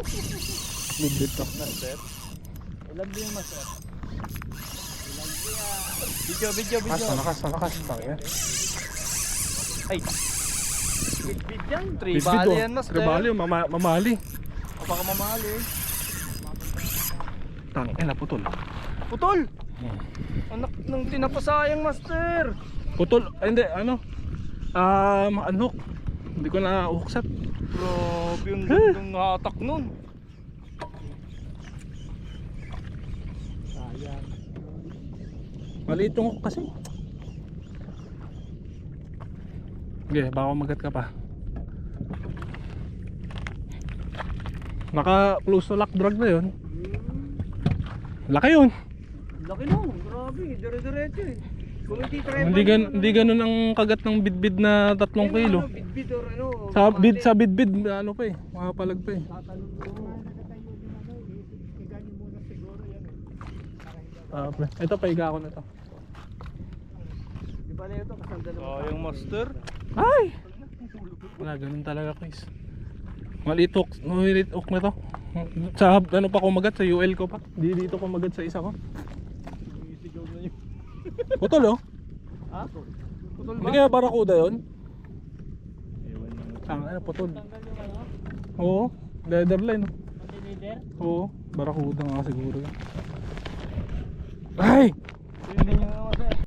Bidbid to. Master. Ilan din yung master? Ilan din video. Malakas. Tangina. Ay. Bit yan. Bidbid Tribali to. yan, master. Tribali, mamali. O baka mamahal eh. Tangina, putol. Putol! Anak ng tinapasayang, master. Putol, ay, hindi, ano? Unhook. Hindi ko na uhuksat. Grabe yung gandang hatak nun. Sayang. Maliit yung hook kasi. Sige, baka magat ka pa. Naka close to lock drag na yun. Laki yun. Laki nun, grabe, dire-diretso eh. Kung hindi Hindi ganun ang kagat ng bidbid na 3 kilo. Bidbid or ano. Sa bidbid, ano pa eh, makapalag pa eh. Ito pa, higa ako na to. Di ba na ito, kasandal naman. Oh, yung master. Ay! Wala, ganun talaga guys. Maliit hook na to. Sa ano pa kumagat, sa UL ko pa. Dito kumagat sa isa ko. Isigaw na yun. Putol oh. Ha? Putol Hindi ba? kaya barakuda yun? Ewan naman. Ano, putol. Oo, leather line. Leader? Oo, barakuda nga siguro. Ay!